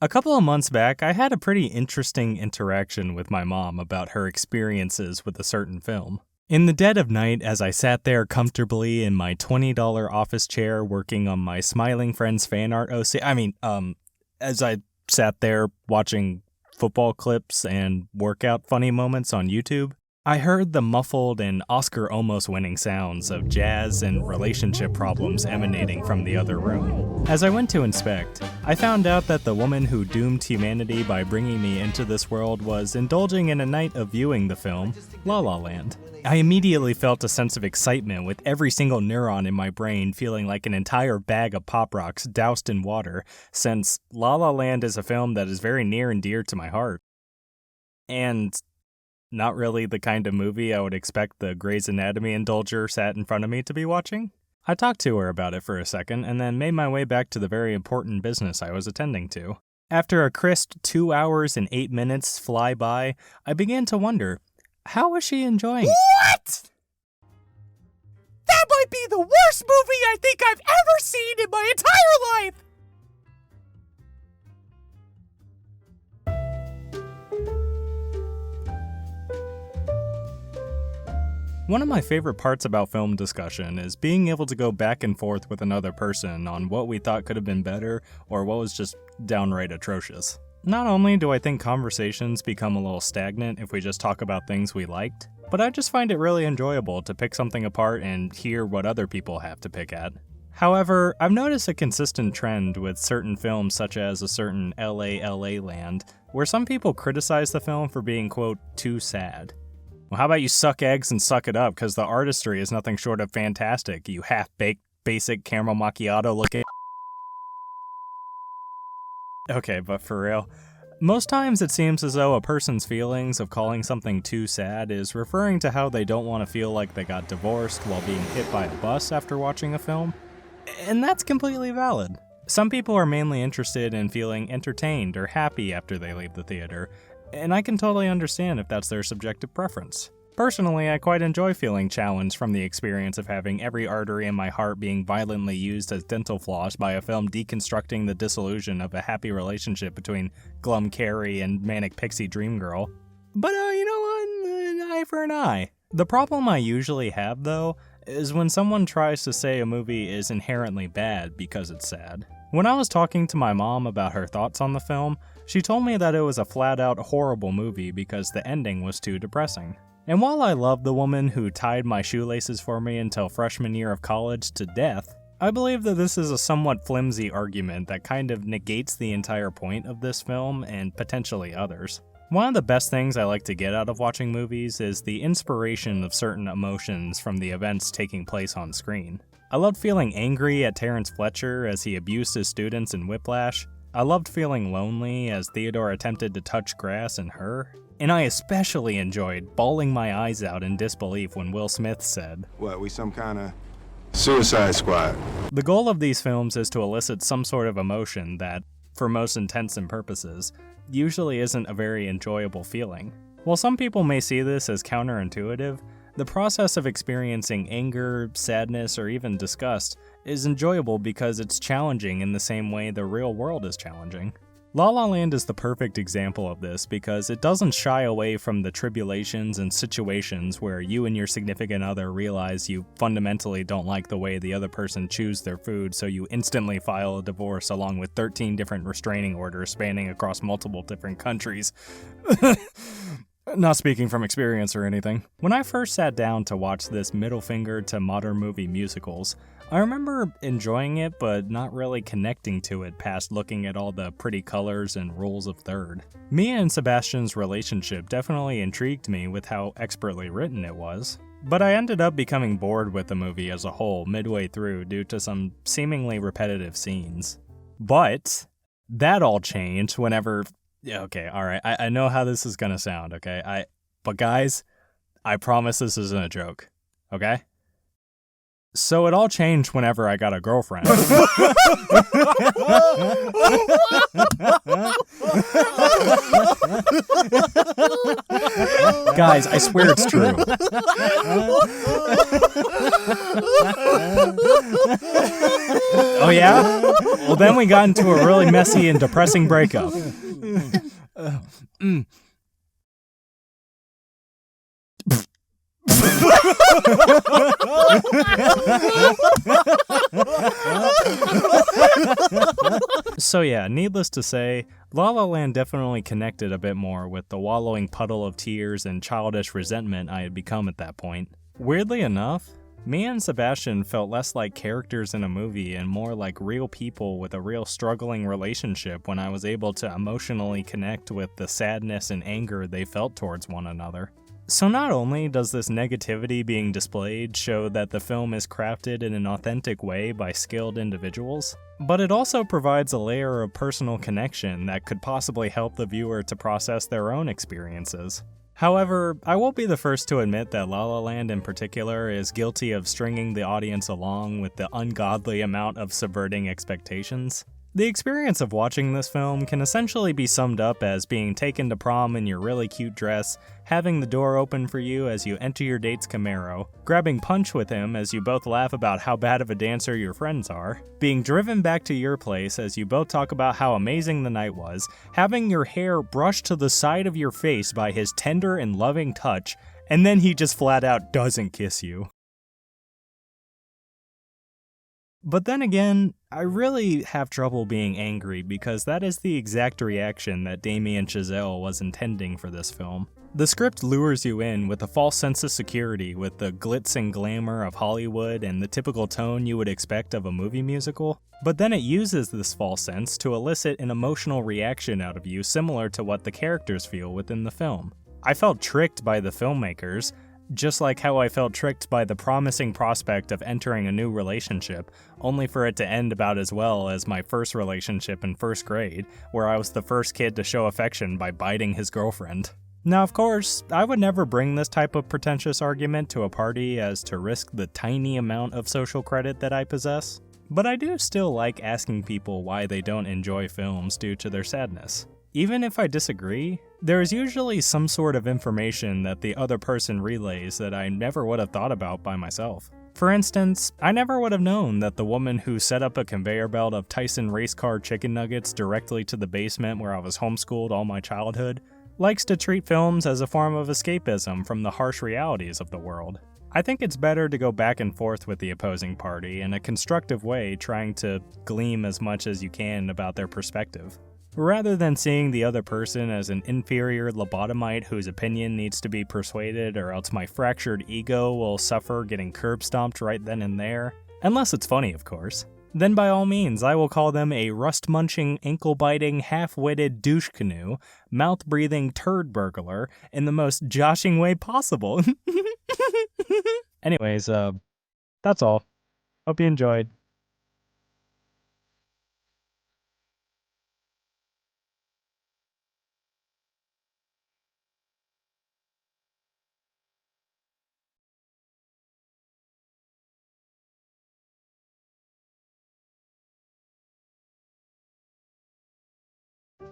A couple of months back, I had a pretty interesting interaction with my mom about her experiences with a certain film. In the dead of night, as I sat there comfortably in my $20 office chair working on my Smiling Friends fan art as I sat there watching football clips and workout funny moments on YouTube, I heard the muffled and Oscar-almost-winning sounds of jazz and relationship problems emanating from the other room. As I went to inspect, I found out that the woman who doomed humanity by bringing me into this world was indulging in a night of viewing the film La La Land. I immediately felt a sense of excitement with every single neuron in my brain feeling like an entire bag of Pop Rocks doused in water, since La La Land is a film that is very near and dear to my heart. And not really the kind of movie I would expect the Grey's Anatomy indulger sat in front of me to be watching. I talked to her about it for a second and then made my way back to the very important business I was attending to. After a crisp 2 hours and 8 minutes fly by, I began to wonder, how was she enjoying it? What? That might be the worst movie I think I've ever seen in my entire life! One of my favorite parts about film discussion is being able to go back and forth with another person on what we thought could have been better or what was just downright atrocious. Not only do I think conversations become a little stagnant if we just talk about things we liked, but I just find it really enjoyable to pick something apart and hear what other people have to pick at. However, I've noticed a consistent trend with certain films such as a certain LA Land, where some people criticize the film for being, quote, too sad. Well, how about you suck eggs and suck it up, because the artistry is nothing short of fantastic, you half-baked, basic caramel macchiato looking. Okay, but for real. Most times it seems as though a person's feelings of calling something too sad is referring to how they don't want to feel like they got divorced while being hit by a bus after watching a film. And that's completely valid. Some people are mainly interested in feeling entertained or happy after they leave the theater, and I can totally understand if that's their subjective preference. Personally, I quite enjoy feeling challenged from the experience of having every artery in my heart being violently used as dental floss by a film deconstructing the disillusion of a happy relationship between glum Carrie and manic pixie dream girl. But you know what? An eye for an eye. The problem I usually have, though, is when someone tries to say a movie is inherently bad because it's sad. When I was talking to my mom about her thoughts on the film, she told me that it was a flat-out horrible movie because the ending was too depressing. And while I love the woman who tied my shoelaces for me until freshman year of college to death, I believe that this is a somewhat flimsy argument that kind of negates the entire point of this film and potentially others. One of the best things I like to get out of watching movies is the inspiration of certain emotions from the events taking place on screen. I loved feeling angry at Terrence Fletcher as he abused his students in Whiplash. I loved feeling lonely as Theodore attempted to touch grass in Her. And I especially enjoyed bawling my eyes out in disbelief when Will Smith said, "What, we some kind of Suicide Squad?" The goal of these films is to elicit some sort of emotion that, for most intents and purposes, usually isn't a very enjoyable feeling. While some people may see this as counterintuitive, the process of experiencing anger, sadness, or even disgust is enjoyable because it's challenging in the same way the real world is challenging. La La Land is the perfect example of this because it doesn't shy away from the tribulations and situations where you and your significant other realize you fundamentally don't like the way the other person chews their food, so you instantly file a divorce along with 13 different restraining orders spanning across multiple different countries. Not speaking from experience or anything. When I first sat down to watch this middle finger to modern movie musicals, I remember enjoying it but not really connecting to it past looking at all the pretty colors and rules of third. Mia and Sebastian's relationship definitely intrigued me with how expertly written it was, but I ended up becoming bored with the movie as a whole midway through due to some seemingly repetitive scenes. But that all changed whenever... Okay, alright, I know how this is gonna sound, okay? But guys, I promise this isn't a joke, okay? So it all changed whenever I got a girlfriend. Guys, I swear it's true. Oh yeah? Well, then we got into a really messy and depressing breakup. So yeah, needless to say, La La Land definitely connected a bit more with the wallowing puddle of tears and childish resentment I had become at that point. Weirdly enough, me and Sebastian felt less like characters in a movie and more like real people with a real struggling relationship when I was able to emotionally connect with the sadness and anger they felt towards one another. So not only does this negativity being displayed show that the film is crafted in an authentic way by skilled individuals, but it also provides a layer of personal connection that could possibly help the viewer to process their own experiences. However, I will be the first to admit that La La Land in particular is guilty of stringing the audience along with the ungodly amount of subverting expectations. The experience of watching this film can essentially be summed up as being taken to prom in your really cute dress, having the door open for you as you enter your date's Camaro, grabbing punch with him as you both laugh about how bad of a dancer your friends are, being driven back to your place as you both talk about how amazing the night was, having your hair brushed to the side of your face by his tender and loving touch, and then he just flat out doesn't kiss you. But then again, I really have trouble being angry because that is the exact reaction that Damien Chazelle was intending for this film. The script lures you in with a false sense of security with the glitz and glamour of Hollywood and the typical tone you would expect of a movie musical, but then it uses this false sense to elicit an emotional reaction out of you similar to what the characters feel within the film. I felt tricked by the filmmakers, just like how I felt tricked by the promising prospect of entering a new relationship, only for it to end about as well as my first relationship in first grade, where I was the first kid to show affection by biting his girlfriend. Now, of course, I would never bring this type of pretentious argument to a party as to risk the tiny amount of social credit that I possess, but I do still like asking people why they don't enjoy films due to their sadness. Even if I disagree, there is usually some sort of information that the other person relays that I never would have thought about by myself. For instance, I never would have known that the woman who set up a conveyor belt of Tyson race car chicken nuggets directly to the basement where I was homeschooled all my childhood likes to treat films as a form of escapism from the harsh realities of the world. I think it's better to go back and forth with the opposing party in a constructive way, trying to glean as much as you can about their perspective, rather than seeing the other person as an inferior lobotomite whose opinion needs to be persuaded or else my fractured ego will suffer getting curb stomped right then and there. Unless it's funny, of course. Then by all means, I will call them a rust-munching, ankle-biting, half-witted douche canoe, mouth-breathing turd burglar in the most joshing way possible. Anyways, that's all. Hope you enjoyed.